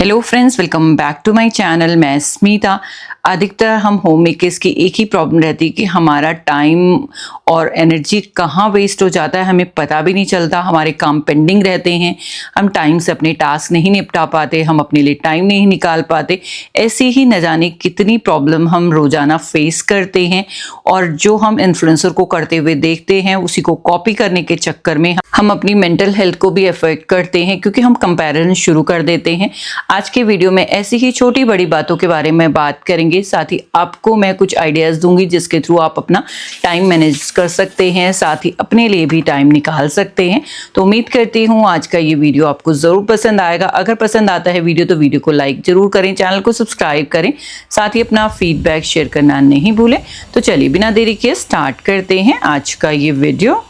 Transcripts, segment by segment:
Hello friends, welcome back to my channel. मैं स्मिता। अधिकतर हम होम मेकर्स की एक ही प्रॉब्लम रहती है कि हमारा टाइम और एनर्जी कहाँ वेस्ट हो जाता है, हमें पता भी नहीं चलता। हमारे काम पेंडिंग रहते हैं, हम टाइम से अपने टास्क नहीं निपटा पाते, हम अपने लिए टाइम नहीं निकाल पाते। ऐसी ही न जाने कितनी प्रॉब्लम हम रोज़ाना फेस करते हैं और जो हम इन्फ्लुएंसर को करते हुए देखते हैं उसी को कॉपी करने के चक्कर में हम अपनी मेंटल हेल्थ को भी अफेक्ट करते हैं, क्योंकि हम कंपैरिजन शुरू कर देते हैं। आज के वीडियो में ऐसी ही छोटी बड़ी बातों के बारे में बात करेंगे। साथ ही आपको मैं कुछ आइडियाज़ दूंगी जिसके थ्रू आप अपना टाइम मैनेज कर सकते हैं, साथ ही अपने लिए भी टाइम निकाल सकते हैं। तो उम्मीद करती हूँ आज का ये वीडियो आपको ज़रूर पसंद आएगा। अगर पसंद आता है वीडियो तो वीडियो को लाइक ज़रूर करें, चैनल को सब्सक्राइब करें, साथ ही अपना फीडबैक शेयर करना नहीं भूलें। तो चलिए बिना देरी के स्टार्ट करते हैं आज का ये वीडियो।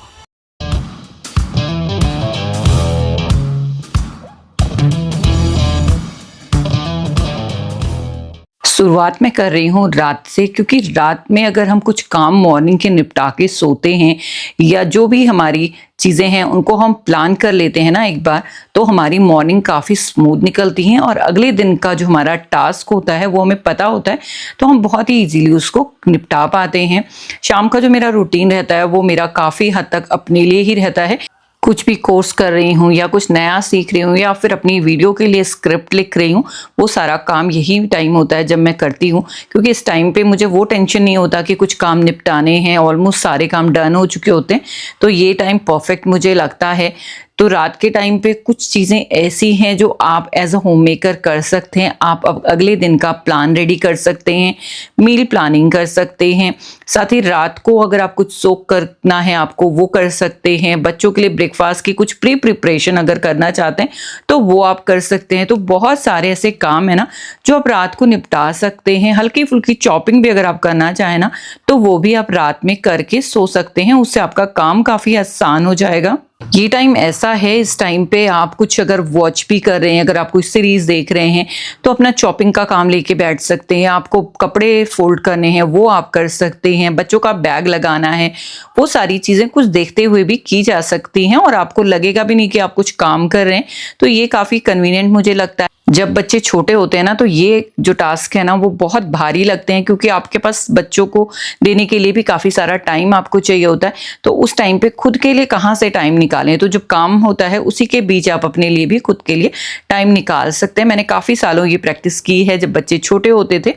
शुरुआत में कर रही हूँ रात से, क्योंकि रात में अगर हम कुछ काम मॉर्निंग के निपटा के सोते हैं या जो भी हमारी चीज़ें हैं उनको हम प्लान कर लेते हैं ना एक बार, तो हमारी मॉर्निंग काफ़ी स्मूथ निकलती हैं और अगले दिन का जो हमारा टास्क होता है वो हमें पता होता है, तो हम बहुत ही इजीली उसको निपटा पाते हैं। शाम का जो मेरा रूटीन रहता है वो मेरा काफ़ी हद तक अपने लिए ही रहता है। कुछ भी कोर्स कर रही हूँ या कुछ नया सीख रही हूँ या फिर अपनी वीडियो के लिए स्क्रिप्ट लिख रही हूँ, वो सारा काम यही टाइम होता है जब मैं करती हूँ, क्योंकि इस टाइम पे मुझे वो टेंशन नहीं होता कि कुछ काम निपटाने हैं। ऑलमोस्ट सारे काम डन हो चुके होते हैं, तो ये टाइम परफेक्ट मुझे लगता है। तो रात के टाइम पे कुछ चीज़ें ऐसी हैं जो आप एज अ होम मेकर कर सकते हैं। आप अब अगले दिन का प्लान रेडी कर सकते हैं, मील प्लानिंग कर सकते हैं, साथ ही रात को अगर आप कुछ सोक करना है आपको वो कर सकते हैं। बच्चों के लिए ब्रेकफास्ट की कुछ प्रिपरेशन अगर करना चाहते हैं तो वो आप कर सकते हैं। तो बहुत सारे ऐसे काम है ना जो आप रात को निपटा सकते हैं। हल्की फुल्की चॉपिंग भी अगर आप करना चाहें ना तो वो भी आप रात में करके सो सकते हैं, उससे आपका काम काफ़ी आसान हो जाएगा। ये टाइम ऐसा है, इस टाइम पे आप कुछ अगर वॉच भी कर रहे हैं, अगर आप कुछ सीरीज देख रहे हैं तो अपना चॉपिंग का काम लेके बैठ सकते हैं। आपको कपड़े फोल्ड करने हैं वो आप कर सकते हैं, बच्चों का बैग लगाना है, वो सारी चीज़ें कुछ देखते हुए भी की जा सकती हैं और आपको लगेगा भी नहीं कि आप कुछ काम कर रहे हैं। तो ये काफ़ी कन्वीनियंट मुझे लगता है। जब बच्चे छोटे होते हैं ना तो ये जो टास्क है ना वो बहुत भारी लगते हैं, क्योंकि आपके पास बच्चों को देने के लिए भी काफ़ी सारा टाइम आपको चाहिए होता है। तो उस टाइम पे खुद के लिए कहाँ से टाइम निकालें, तो जो काम होता है उसी के बीच आप अपने लिए भी खुद के लिए टाइम निकाल सकते हैं। मैंने काफ़ी सालों ये प्रैक्टिस की है। जब बच्चे छोटे होते थे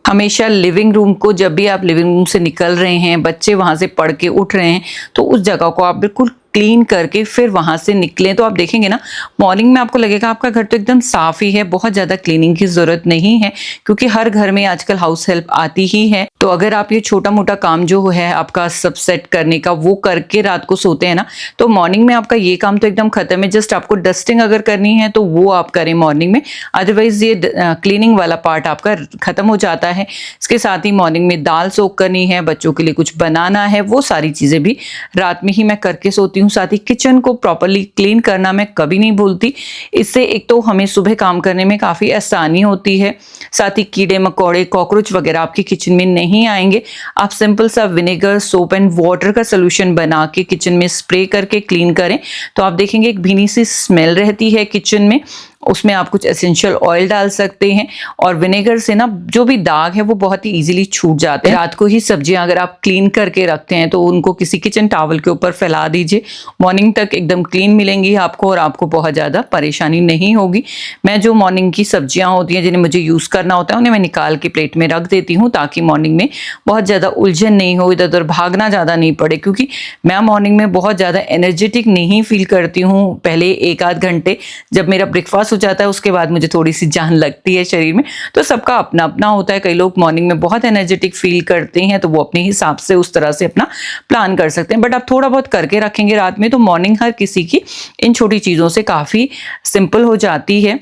हमेशा लिविंग रूम को, जब भी आप लिविंग रूम से निकल रहे हैं, बच्चे वहाँ से पढ़ के उठ रहे हैं, तो उस जगह को आप बिल्कुल क्लीन करके फिर वहाँ से निकलें। तो आप देखेंगे ना मॉर्निंग में आपको लगेगा आपका घर तो एकदम साफ ही है, बहुत ज़्यादा क्लीनिंग की ज़रूरत नहीं है, क्योंकि हर घर में आजकल हाउस हेल्प आती ही है। तो अगर आप ये छोटा मोटा काम जो है आपका सब सेट करने का वो करके रात को सोते हैं ना, तो मॉर्निंग में आपका ये काम तो एकदम खत्म है। जस्ट आपको डस्टिंग अगर करनी है तो वो आप करें मॉर्निंग में, अदरवाइज ये क्लीनिंग वाला पार्ट आपका खत्म हो जाता है। इसके साथ ही मॉर्निंग में दाल सोक करनी है, बच्चों के लिए कुछ बनाना है, वो सारी चीज़ें भी रात में ही मैं करके सोती हूँ। साथ ही किचन को प्रॉपर्ली क्लीन करना मैं कभी नहीं भूलती। इससे एक तो हमें सुबह काम करने में काफ़ी आसानी होती है, साथ ही कीड़े मकोड़े कॉकरोच वगैरह आपकी किचन में नहीं आएंगे। आप सिंपल सा विनेगर सोप एंड वाटर का सोल्यूशन बना के किचन में स्प्रे करके क्लीन करें तो आप देखेंगे एक भीनी सी स्मेल रहती है किचन में। उसमें आप कुछ एसेंशियल ऑयल डाल सकते हैं और विनेगर से ना जो भी दाग है वो बहुत ही इजीली छूट जाते हैं। रात को ही सब्जियां अगर आप क्लीन करके रखते हैं तो उनको किसी किचन टॉवल के ऊपर फैला दीजिए, मॉर्निंग तक एकदम क्लीन मिलेंगी आपको और आपको बहुत ज़्यादा परेशानी नहीं होगी। मैं जो मॉर्निंग की सब्जियां होती हैं जिन्हें मुझे यूज़ करना होता है उन्हें मैं निकाल के प्लेट में रख देती हूँ, ताकि मॉर्निंग में बहुत ज़्यादा उलझन नहीं हो, इधर उधर भागना ज़्यादा नहीं पड़े। क्योंकि मैं मॉर्निंग में बहुत ज़्यादा एनर्जेटिक नहीं फील करती हूँ। पहले एक आध घंटे जब मेरा ब्रेकफास्ट हो जाता है उसके बाद मुझे थोड़ी सी जान लगती है शरीर में। तो सबका अपना अपना होता है, कई लोग मॉर्निंग में बहुत एनर्जेटिक फील करते हैं तो वो अपने हिसाब से उस तरह से अपना प्लान कर सकते हैं। बट आप थोड़ा बहुत करके रखेंगे रात में तो मॉर्निंग हर किसी की इन छोटी चीज़ों से काफ़ी सिंपल हो जाती है।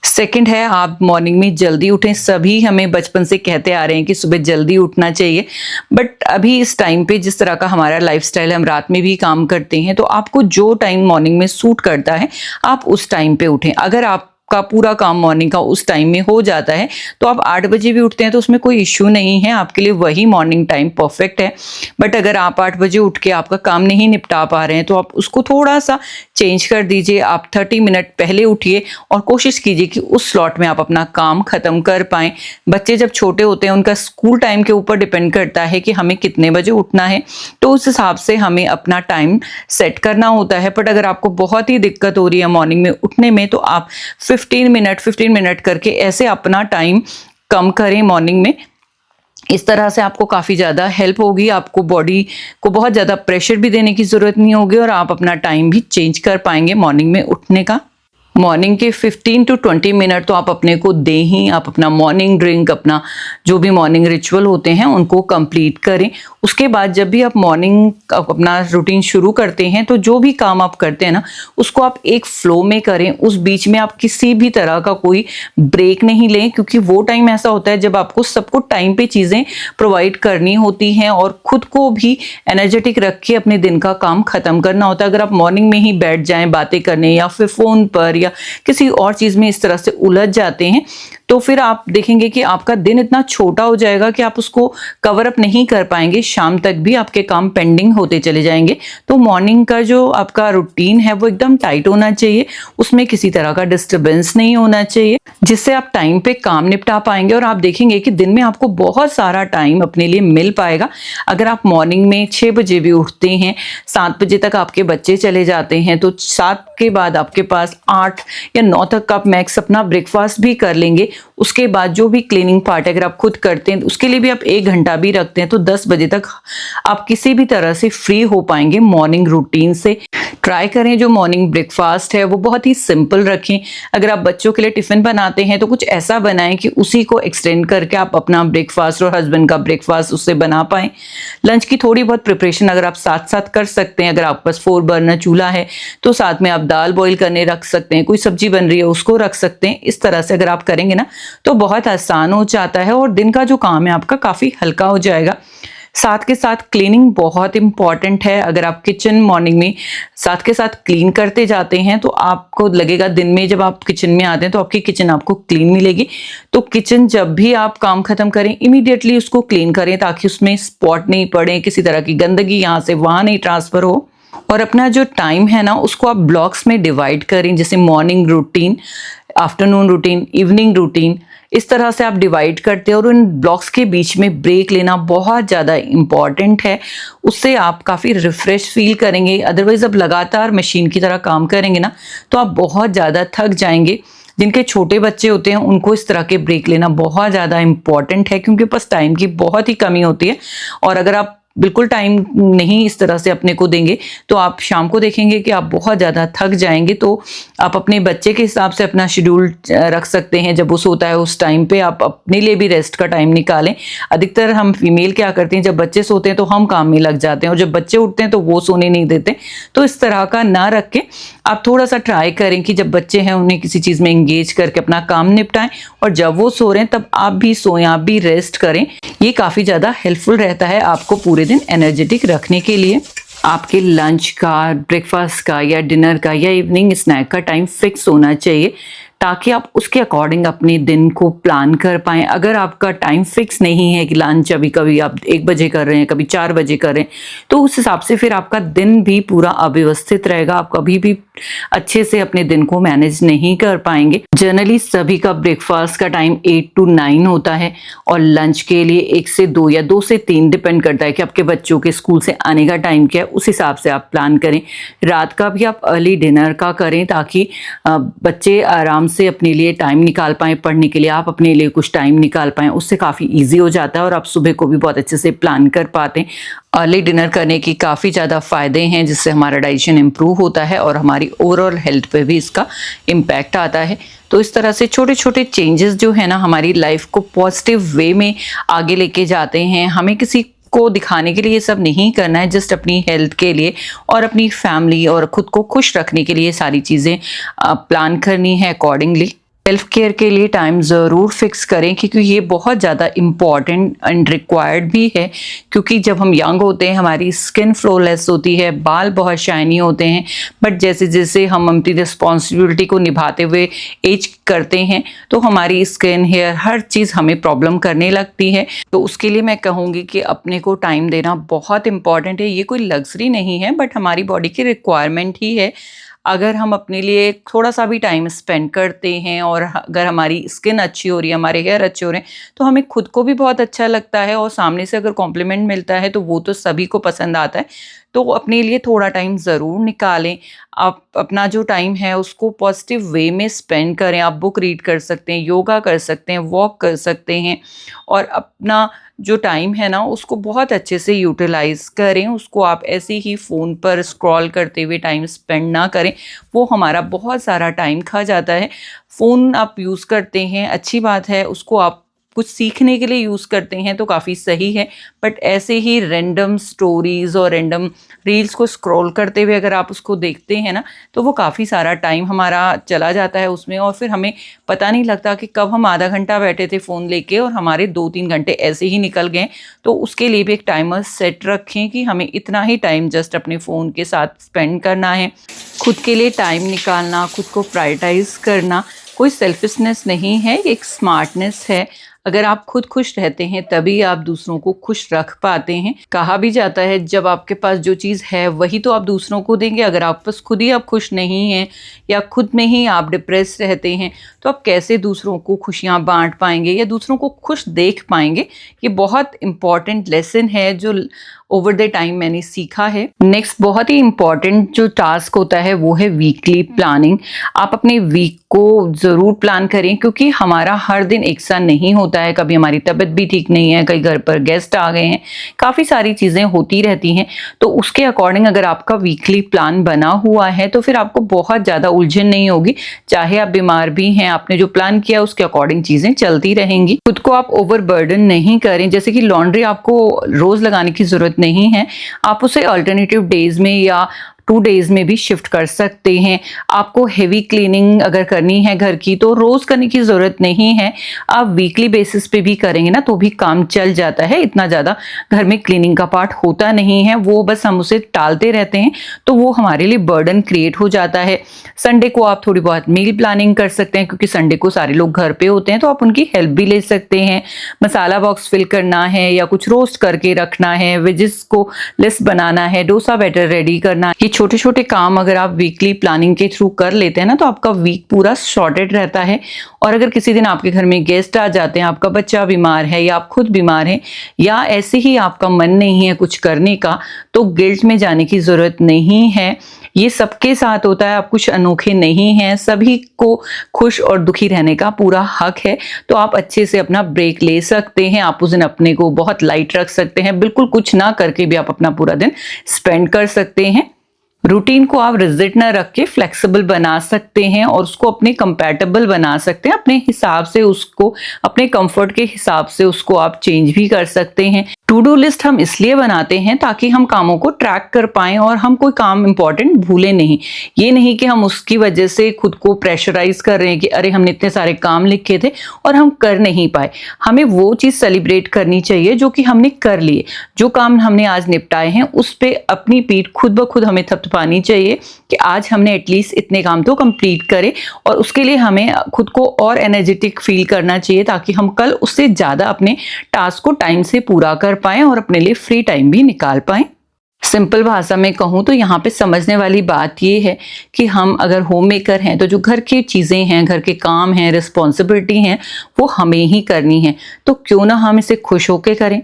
सेकंड है आप मॉर्निंग में जल्दी उठें। सभी हमें बचपन से कहते आ रहे हैं कि सुबह जल्दी उठना चाहिए, बट अभी इस टाइम पे जिस तरह का हमारा लाइफस्टाइल है, हम रात में भी काम करते हैं, तो आपको जो टाइम मॉर्निंग में सूट करता है आप उस टाइम पे उठें। अगर आप आपका पूरा काम मॉर्निंग का उस टाइम में हो जाता है, तो आप 8 बजे भी उठते हैं तो उसमें कोई इश्यू नहीं है, आपके लिए वही मॉर्निंग टाइम परफेक्ट है। बट अगर आप 8 बजे उठ के आपका काम नहीं निपटा पा रहे हैं तो आप उसको थोड़ा सा चेंज कर दीजिए। आप 30 मिनट पहले उठिए और कोशिश कीजिए कि उस स्लॉट में आप अपना काम खत्म कर पाएं। बच्चे जब छोटे होते हैं उनका स्कूल टाइम के ऊपर डिपेंड करता है कि हमें कितने बजे उठना है, तो उस हिसाब से हमें अपना टाइम सेट करना होता है। बट अगर आपको बहुत ही दिक्कत हो रही है मॉर्निंग में उठने में, तो आप 15 मिनट करके ऐसे अपना टाइम कम करें मॉर्निंग में। इस तरह से आपको काफ़ी ज़्यादा हेल्प होगी, आपको बॉडी को बहुत ज़्यादा प्रेशर भी देने की ज़रूरत नहीं होगी और आप अपना टाइम भी चेंज कर पाएंगे मॉर्निंग में उठने का। मॉर्निंग के 15 to 20 मिनट तो आप अपने को दें ही। आप अपना मॉर्निंग ड्रिंक, अपना जो भी मॉर्निंग रिचुअल होते हैं उनको कंप्लीट करें। उसके बाद जब भी आप मॉर्निंग अपना रूटीन शुरू करते हैं तो जो भी काम आप करते हैं ना, उसको आप एक फ्लो में करें। उस बीच में आप किसी भी तरह का कोई ब्रेक नहीं लें, क्योंकि वो टाइम ऐसा होता है जब आपको सबको टाइम पे चीज़ें प्रोवाइड करनी होती हैं और खुद को भी एनर्जेटिक रख के अपने दिन का काम खत्म करना होता है। अगर आप मॉर्निंग में ही बैठ जाएं बातें करने या फिर फ़ोन पर या किसी और चीज में इस तरह से उलझ जाते हैं, तो फिर आप देखेंगे कि आपका दिन इतना छोटा हो जाएगा कि आप उसको कवर अप नहीं कर पाएंगे। शाम तक भी आपके काम पेंडिंग होते चले जाएंगे। तो मॉर्निंग का जो आपका रूटीन है वो एकदम टाइट होना चाहिए, उसमें किसी तरह का डिस्टरबेंस नहीं होना चाहिए, जिससे आप टाइम पे काम निपटा पाएंगे और आप देखेंगे कि दिन में आपको बहुत सारा टाइम अपने लिए मिल पाएगा। अगर आप मॉर्निंग में 6 बजे भी उठते हैं, 7 बजे तक आपके बच्चे चले जाते हैं, तो 7 के बाद आपके पास 8 या 9 तक आप मैक्स अपना ब्रेकफास्ट भी कर लेंगे। उसके बाद जो भी क्लीनिंग पार्ट अगर आप खुद करते हैं उसके लिए भी आप 1 घंटा भी रखते हैं, तो 10 बजे तक आप किसी भी तरह से फ्री हो पाएंगे मॉर्निंग रूटीन से। ट्राई करें जो मॉर्निंग ब्रेकफास्ट है वो बहुत ही सिंपल रखें। अगर आप बच्चों के लिए टिफिन बनाते हैं तो कुछ ऐसा बनाएं कि उसी को एक्सटेंड करके आप अपना ब्रेकफास्ट और हस्बैंड का ब्रेकफास्ट उससे बना पाएं। लंच की थोड़ी बहुत प्रिपरेशन अगर आप साथ साथ कर सकते हैं, अगर आपके पास 4 बर्नर चूल्हा है तो साथ में आप दाल बॉईल करने रख सकते हैं, कोई सब्जी बन रही है उसको रख सकते हैं। इस तरह से अगर आप करेंगे ना तो बहुत आसान हो जाता है और दिन का जो काम है आपका काफ़ी हल्का हो जाएगा। साथ के साथ क्लीनिंग बहुत इंपॉर्टेंट है। अगर आप किचन मॉर्निंग में साथ के साथ क्लीन करते जाते हैं तो आपको लगेगा दिन में जब आप किचन में आते हैं तो आपकी किचन आपको क्लीन मिलेगी। तो किचन जब भी आप काम खत्म करें इमीडिएटली उसको क्लीन करें, ताकि उसमें स्पॉट नहीं पड़े, किसी तरह की गंदगी यहाँ से वहाँ नहीं ट्रांसफ़र हो। और अपना जो टाइम है ना उसको आप ब्लॉक्स में डिवाइड करें, जैसे morning routine, afternoon routine, evening routine, इस तरह से आप डिवाइड करते हैं और उन ब्लॉक्स के बीच में ब्रेक लेना बहुत ज़्यादा इम्पॉर्टेंट है। उससे आप काफ़ी रिफ्रेश फील करेंगे। अदरवाइज़ आप लगातार मशीन की तरह काम करेंगे ना तो आप बहुत ज़्यादा थक जाएंगे। जिनके छोटे बच्चे होते हैं उनको इस तरह के ब्रेक लेना बहुत ज़्यादा इम्पॉर्टेंट है, क्योंकि बस टाइम की बहुत ही कमी होती है। और अगर आप बिल्कुल टाइम नहीं इस तरह से अपने को देंगे तो आप शाम को देखेंगे कि आप बहुत ज़्यादा थक जाएंगे। तो आप अपने बच्चे के हिसाब से अपना शेड्यूल रख सकते हैं। जब वो सोता है उस टाइम पे आप अपने लिए भी रेस्ट का टाइम निकालें। अधिकतर हम फीमेल क्या करते हैं, जब बच्चे सोते हैं तो हम काम में लग जाते हैं और जब बच्चे उठते हैं तो वो सोने नहीं देते। तो इस तरह का ना रख के आप थोड़ा सा ट्राई करें कि जब बच्चे हैं उन्हें किसी चीज़ में इंगेज करके अपना काम निपटाएं और जब वो सो रहे हैं तब आप भी सोएं, आप भी रेस्ट करें। ये काफ़ी ज़्यादा हेल्पफुल रहता है आपको पूरे दिन एनर्जेटिक रखने के लिए। आपके लंच का, ब्रेकफास्ट का या डिनर का या इवनिंग स्नैक का टाइम फिक्स होना चाहिए, ताकि आप उसके अकॉर्डिंग अपने दिन को प्लान कर पाएँ। अगर आपका टाइम फिक्स नहीं है कि लंच अभी कभी आप 1 बजे कर रहे हैं, कभी 4 बजे कर रहे हैं, तो उस हिसाब से फिर आपका दिन भी पूरा अव्यवस्थित रहेगा। आप कभी भी अच्छे से अपने दिन को मैनेज नहीं कर पाएंगे। जनरली सभी का ब्रेकफास्ट का टाइम 8 to 9 होता है और लंच के लिए 1 से 2 या 2 से 3 डिपेंड करता है कि आपके बच्चों के स्कूल से आने का टाइम क्या है, उस हिसाब से आप प्लान करें। रात का भी आप अर्ली डिनर का करें, ताकि बच्चे आराम से अपने लिए टाइम निकाल पाएँ पढ़ने के लिए, आप अपने लिए कुछ टाइम निकाल पाएँ। उससे काफ़ी ईजी हो जाता है और आप सुबह को भी बहुत अच्छे से प्लान कर पाते हैं। अर्ली डिनर करने की काफ़ी ज़्यादा फ़ायदे हैं, जिससे हमारा डाइजेशन इम्प्रूव होता है और हमारी ओवरऑल हेल्थ पे भी इसका इम्पैक्ट आता है। तो इस तरह से छोटे छोटे चेंजेस जो है ना हमारी लाइफ को पॉजिटिव वे में आगे लेके जाते हैं। हमें किसी को दिखाने के लिए ये सब नहीं करना है, जस्ट अपनी हेल्थ के लिए और अपनी फैमिली और खुद को खुश रखने के लिए सारी चीज़ें प्लान करनी है अकॉर्डिंगली। सेल्फ केयर के लिए टाइम ज़रूर फिक्स करें, क्योंकि ये बहुत ज़्यादा इम्पॉर्टेंट एंड रिक्वायर्ड भी है। क्योंकि जब हम यंग होते हैं हमारी स्किन फ्लॉलेस होती है, बाल बहुत शाइनी होते हैं, बट जैसे जैसे हम अपनी रिस्पॉन्सिबिलिटी को निभाते हुए एज करते हैं तो हमारी स्किन, हेयर, हर चीज़ हमें प्रॉब्लम करने लगती है। तो उसके लिए मैं कहूँगी कि अपने को टाइम देना बहुत इम्पॉर्टेंट है। ये कोई लग्जरी नहीं है बट हमारी बॉडी की रिक्वायरमेंट ही है। अगर हम अपने लिए थोड़ा सा भी टाइम स्पेंड करते हैं और अगर हमारी स्किन अच्छी हो रही है, हमारे हेयर अच्छे हो रहे हैं, तो हमें खुद को भी बहुत अच्छा लगता है और सामने से अगर कॉम्प्लीमेंट मिलता है तो वो तो सभी को पसंद आता है। तो अपने लिए थोड़ा टाइम ज़रूर निकालें। आप अपना जो टाइम है उसको पॉजिटिव वे में स्पेंड करें। आप बुक रीड कर सकते हैं, योगा कर सकते हैं, वॉक कर सकते हैं और अपना जो टाइम है ना उसको बहुत अच्छे से यूटिलाइज़ करें। उसको आप ऐसे ही फ़ोन पर स्क्रॉल करते हुए टाइम स्पेंड ना करें, वो हमारा बहुत सारा टाइम खा जाता है। फ़ोन आप यूज़ करते हैं, अच्छी बात है, उसको आप कुछ सीखने के लिए यूज़ करते हैं तो काफ़ी सही है, बट ऐसे ही रैंडम स्टोरीज़ और रैंडम रील्स को स्क्रॉल करते हुए अगर आप उसको देखते हैं ना तो वो काफ़ी सारा टाइम हमारा चला जाता है उसमें और फिर हमें पता नहीं लगता कि कब हम आधा घंटा बैठे थे फ़ोन लेके और हमारे 2-3 घंटे ऐसे ही निकल गए। तो उसके लिए भी एक टाइमर सेट रखें कि हमें इतना ही टाइम जस्ट अपने फ़ोन के साथ स्पेंड करना है। खुद के लिए टाइम निकालना, खुद को प्रायोरिटाइज़ करना कोई सेल्फिशनेस नहीं है, एक स्मार्टनेस है। अगर आप खुद खुश रहते हैं तभी आप दूसरों को खुश रख पाते हैं। कहा भी जाता है जब आपके पास जो चीज़ है वही तो आप दूसरों को देंगे। अगर आप बस खुद ही आप खुश नहीं हैं या खुद में ही आप डिप्रेस रहते हैं तो आप कैसे दूसरों को खुशियाँ बांट पाएंगे या दूसरों को खुश देख पाएंगे। ये बहुत इंपॉर्टेंट लेसन है जो ओवर द टाइम मैंने सीखा है। नेक्स्ट बहुत ही इंपॉर्टेंट जो टास्क होता है वो है वीकली प्लानिंग। आप अपने वीक को ज़रूर प्लान करें क्योंकि हमारा हर दिन एक सा नहीं होता है। कभी हमारी तबीयत भी ठीक नहीं है, कई घर पर गेस्ट आ गए हैं, काफ़ी सारी चीज़ें होती रहती हैं। तो उसके अकॉर्डिंग अगर आपका वीकली प्लान बना हुआ है तो फिर आपको बहुत ज़्यादा उलझन नहीं होगी। चाहे आप बीमार भी हैं, आपने जो प्लान किया उसके अकॉर्डिंग चीज़ें चलती रहेंगी। खुद को आप ओवरबर्डन नहीं करें। जैसे कि लॉन्ड्री आपको रोज़ लगाने की ज़रूरत नहीं है, आप उसे अल्टरनेटिव डेज में या 2 डेज में भी शिफ्ट कर सकते हैं। आपको हेवी क्लीनिंग अगर करनी है घर की तो रोज़ करने की ज़रूरत नहीं है, आप वीकली बेसिस पे भी करेंगे ना तो भी काम चल जाता है। इतना ज़्यादा घर में क्लीनिंग का पार्ट होता नहीं है, वो बस हम उसे टालते रहते हैं तो वो हमारे लिए बर्डन क्रिएट हो जाता है। संडे को आप थोड़ी बहुत मील प्लानिंग कर सकते हैं क्योंकि संडे को सारे लोग घर पे होते हैं तो आप उनकी हेल्प भी ले सकते हैं। मसाला बॉक्स फिल करना है या कुछ रोस्ट करके रखना है, वेजिस को लिस्ट बनाना है, डोसा बैटर रेडी करना है। छोटे छोटे काम अगर आप वीकली प्लानिंग के थ्रू कर लेते हैं ना तो आपका वीक पूरा सॉर्टेड रहता है। और अगर किसी दिन आपके घर में गेस्ट आ जाते हैं, आपका बच्चा बीमार है या आप खुद बीमार हैं या ऐसे ही आपका मन नहीं है कुछ करने का, तो गिल्ट में जाने की ज़रूरत नहीं है। ये सबके साथ होता है, आप कुछ अनोखे नहीं हैं, सभी को खुश और दुखी रहने का पूरा हक है। तो आप अच्छे से अपना ब्रेक ले सकते हैं। आप उस दिन अपने को बहुत लाइट रख सकते हैं, बिल्कुल कुछ ना करके भी आप अपना पूरा दिन स्पेंड कर सकते हैं। रूटीन को आप रिजिड ना रख के फ्लेक्सिबल बना सकते हैं और उसको अपने कंपैटिबल बना सकते हैं। अपने हिसाब से उसको, अपने कंफर्ट के हिसाब से उसको आप चेंज भी कर सकते हैं। टू डू लिस्ट हम इसलिए बनाते हैं ताकि हम कामों को ट्रैक कर पाएं और हम कोई काम इंपॉर्टेंट भूलें नहीं। ये नहीं कि हम उसकी वजह से खुद को प्रेशराइज कर रहे हैं कि अरे हमने इतने सारे काम लिखे थे और हम कर नहीं पाए। हमें वो चीज़ सेलिब्रेट करनी चाहिए जो कि हमने कर लिए। जो काम हमने आज निपटाए हैं उस पर अपनी पीठ खुद ब खुद हमें थपथपानी चाहिए कि आज हमने एटलीस्ट इतने काम तो कंप्लीट करे। और उसके लिए हमें खुद को और एनर्जेटिक फील करना चाहिए ताकि हम कल उससे ज़्यादा अपने टास्क को टाइम से पूरा कर पाएं और अपने लिए फ्री टाइम भी निकाल पाएं। सिंपल भाषा में कहूँ तो यहाँ पे समझने वाली बात ये है कि हम अगर होम मेकर हैं तो जो घर की चीज़ें हैं, घर के काम हैं, रिस्पॉन्सिबिलिटी हैं, वो हमें ही करनी है। तो क्यों ना हम इसे खुश होकर करें,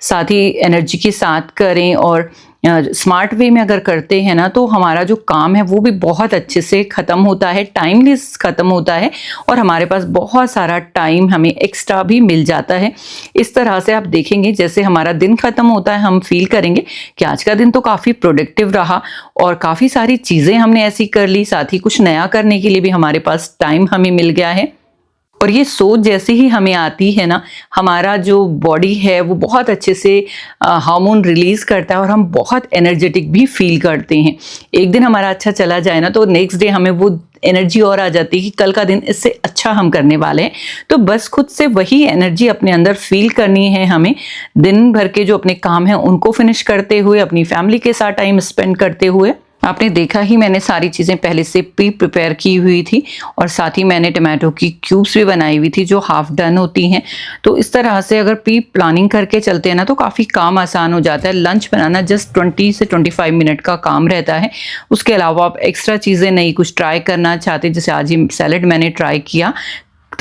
साथ ही एनर्जी के साथ करें और स्मार्ट वे में अगर करते हैं ना तो हमारा जो काम है वो भी बहुत अच्छे से ख़त्म होता है, टाइमलेस ख़त्म होता है और हमारे पास बहुत सारा टाइम हमें एक्स्ट्रा भी मिल जाता है। इस तरह से आप देखेंगे जैसे हमारा दिन ख़त्म होता है हम फील करेंगे कि आज का दिन तो काफ़ी प्रोडक्टिव रहा और काफ़ी सारी चीज़ें हमने ऐसी कर ली, साथ ही कुछ नया करने के लिए भी हमारे पास टाइम हमें मिल गया है। और ये सोच जैसे ही हमें आती है ना, हमारा जो बॉडी है वो बहुत अच्छे से हार्मोन रिलीज करता है और हम बहुत एनर्जेटिक भी फील करते हैं। एक दिन हमारा अच्छा चला जाए ना तो नेक्स्ट डे हमें वो एनर्जी और आ जाती है कि कल का दिन इससे अच्छा हम करने वाले हैं। तो बस खुद से वही एनर्जी अपने अंदर फील करनी है हमें, दिन भर के जो अपने काम हैं उनको फिनिश करते हुए, अपनी फैमिली के साथ टाइम स्पेंड करते हुए। आपने देखा ही मैंने सारी चीज़ें पहले से प्रिपेयर की हुई थी और साथ ही मैंने टमाटो की क्यूब्स भी बनाई हुई थी जो हाफ डन होती हैं। तो इस तरह से अगर प्री प्लानिंग करके चलते हैं ना तो काफ़ी काम आसान हो जाता है। लंच बनाना जस्ट 20 से 25 मिनट का काम रहता है। उसके अलावा आप एक्स्ट्रा चीज़ें नहीं कुछ ट्राई करना चाहते, जैसे आज ये सैलड मैंने ट्राई किया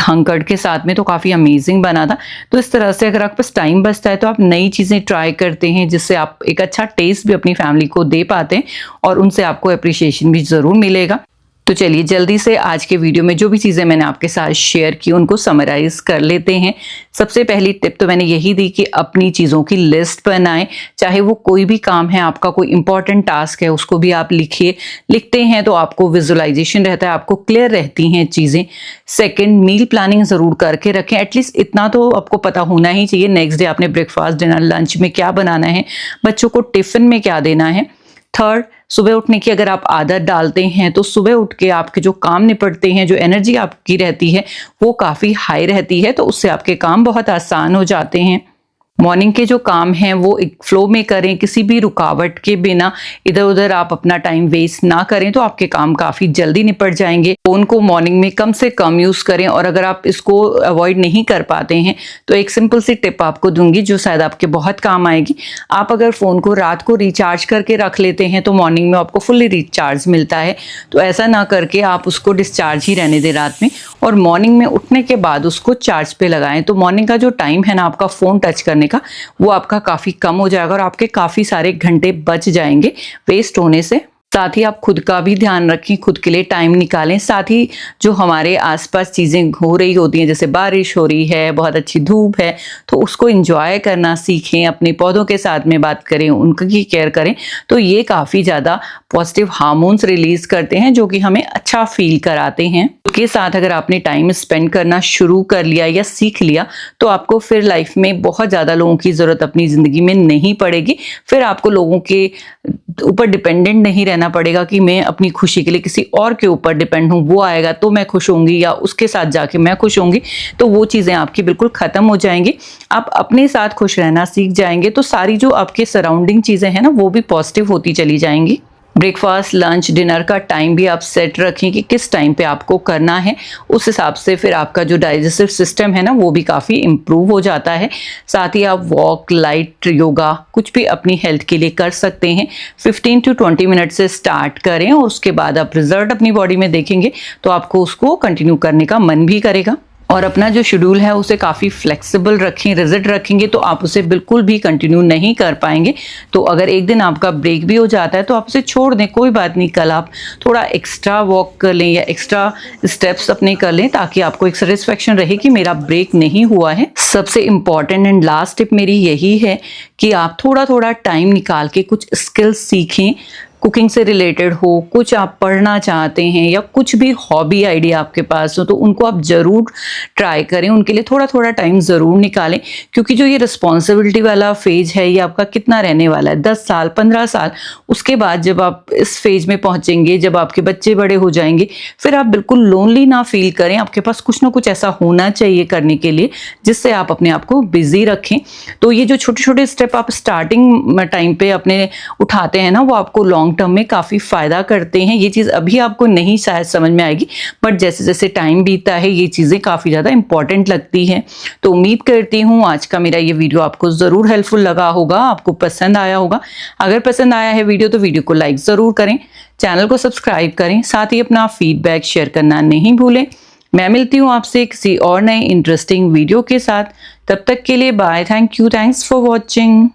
हंकर्ड के साथ में, तो काफ़ी अमेजिंग बना था। तो इस तरह से अगर आपके पास टाइम बचता है तो आप नई चीज़ें ट्राई करते हैं जिससे आप एक अच्छा टेस्ट भी अपनी फैमिली को दे पाते हैं और उनसे आपको अप्रिशिएशन भी ज़रूर मिलेगा। तो चलिए जल्दी से आज के वीडियो में जो भी चीज़ें मैंने आपके साथ शेयर की उनको समराइज कर लेते हैं। सबसे पहली टिप तो मैंने यही दी कि अपनी चीज़ों की लिस्ट बनाएं, चाहे वो कोई भी काम है, आपका कोई इंपॉर्टेंट टास्क है उसको भी आप लिखिए। लिखते हैं तो आपको विजुअलाइजेशन रहता है, आपको क्लियर रहती हैं चीज़ें। सेकंड, मील प्लानिंग ज़रूर करके रखें, एटलीस्ट इतना तो आपको पता होना ही चाहिए नेक्स्ट डे आपने ब्रेकफास्ट, डिनर, लंच में क्या बनाना है, बच्चों को टिफ़िन में क्या देना है। थर्ड, सुबह उठने की अगर आप आदत डालते हैं तो सुबह उठ के आपके जो काम निपटते हैं, जो एनर्जी आपकी रहती है वो काफ़ी हाई रहती है, तो उससे आपके काम बहुत आसान हो जाते हैं। मॉर्निंग के जो काम हैं वो एक फ्लो में करें, किसी भी रुकावट के बिना इधर उधर आप अपना टाइम वेस्ट ना करें तो आपके काम काफ़ी जल्दी निपट जाएंगे। फ़ोन को मॉर्निंग में कम से कम यूज़ करें और अगर आप इसको अवॉइड नहीं कर पाते हैं तो एक सिंपल सी टिप आपको दूंगी जो शायद आपके बहुत काम आएगी। आप अगर फ़ोन को रात को रिचार्ज करके रख लेते हैं तो मॉर्निंग में आपको फुल्ली रिचार्ज मिलता है, तो ऐसा ना करके आप उसको डिस्चार्ज ही रहने दें रात में और मॉर्निंग में उठने के बाद उसको चार्ज पे लगाएं। तो मॉर्निंग का जो टाइम है ना आपका फ़ोन टच करने का, वो आपका काफ़ी कम हो जाएगा और आपके काफ़ी सारे घंटे बच जाएंगे वेस्ट होने से। साथ ही आप खुद का भी ध्यान रखें, खुद के लिए टाइम निकालें। साथ ही जो हमारे आसपास चीज़ें हो रही होती हैं, जैसे बारिश हो रही है, बहुत अच्छी धूप है, तो उसको एंजॉय करना सीखें। अपने पौधों के साथ में बात करें, उनकी केयर करें, तो ये काफ़ी ज़्यादा पॉजिटिव हार्मोन्स रिलीज करते हैं जो कि हमें अच्छा फील कराते हैं। उसके साथ अगर आपने टाइम स्पेंड करना शुरू कर लिया या सीख लिया तो आपको फिर लाइफ में बहुत ज़्यादा लोगों की ज़रूरत अपनी ज़िंदगी में नहीं पड़ेगी। फिर आपको लोगों के ऊपर डिपेंडेंट नहीं रहना पड़ेगा कि मैं अपनी खुशी के लिए किसी और के ऊपर डिपेंड हूँ, वो आएगा तो मैं खुश होंगी या उसके साथ जाके मैं खुश होंगी। तो वो चीज़ें आपकी बिल्कुल ख़त्म हो जाएंगी। आप अपने साथ खुश रहना सीख जाएंगे तो सारी जो आपके सराउंडिंग चीज़ें हैं ना वो भी पॉजिटिव होती चली जाएंगी। ब्रेकफास्ट, लंच, डिनर का टाइम भी आप सेट रखें कि किस टाइम पे आपको करना है। उस हिसाब से फिर आपका जो डाइजेस्टिव सिस्टम है ना वो भी काफ़ी इम्प्रूव हो जाता है। साथ ही आप वॉक, लाइट योगा कुछ भी अपनी हेल्थ के लिए कर सकते हैं। 15 to 20 मिनट से स्टार्ट करें और उसके बाद आप रिजल्ट अपनी बॉडी में देखेंगे तो आपको उसको कंटिन्यू करने का मन भी करेगा। और अपना जो शेड्यूल है उसे काफ़ी फ्लेक्सिबल रखें, रिजिड रखेंगे तो आप उसे बिल्कुल भी कंटिन्यू नहीं कर पाएंगे। तो अगर एक दिन आपका ब्रेक भी हो जाता है तो आप उसे छोड़ दें, कोई बात नहीं, कल आप थोड़ा एक्स्ट्रा वॉक कर लें या एक्स्ट्रा स्टेप्स अपने कर लें ताकि आपको एक सेटिस्फेक्शन रहे कि मेरा ब्रेक नहीं हुआ है। सबसे इम्पॉर्टेंट एंड लास्ट टिप मेरी यही है कि आप थोड़ा थोड़ा टाइम निकाल के कुछ स्किल्स सीखें। कुकिंग से रिलेटेड हो, कुछ आप पढ़ना चाहते हैं या कुछ भी हॉबी आइडिया आपके पास हो तो उनको आप ज़रूर ट्राई करें, उनके लिए थोड़ा थोड़ा टाइम ज़रूर निकालें। क्योंकि जो ये रिस्पॉन्सिबिलिटी वाला फेज है ये आपका कितना रहने वाला है, 10 साल 15 साल। उसके बाद जब आप इस फेज में पहुंचेंगे, जब आपके बच्चे बड़े हो जाएंगे, फिर आप बिल्कुल लोनली ना फील करें। आपके पास कुछ ना कुछ ऐसा होना चाहिए करने के लिए जिससे आप अपने आप को बिजी रखें। तो ये जो छोटे छोटे स्टेप आप स्टार्टिंग टाइम पे अपने उठाते हैं ना वो आपको लॉन्ग टर्म में काफ़ी फ़ायदा करते हैं। ये चीज़ अभी आपको नहीं शायद समझ में आएगी, बट जैसे जैसे टाइम बीतता है ये चीज़ें काफ़ी ज़्यादा इंपॉर्टेंट लगती हैं। तो उम्मीद करती हूँ आज का मेरा ये वीडियो आपको ज़रूर हेल्पफुल लगा होगा, आपको पसंद आया होगा। अगर पसंद आया है वीडियो तो वीडियो को लाइक ज़रूर करें, चैनल को सब्सक्राइब करें, साथ ही अपना फीडबैक शेयर करना नहीं भूलें। मैं मिलती हूँ आपसे किसी और नए इंटरेस्टिंग वीडियो के साथ। तब तक के लिए bye, thank you, thanks for watching.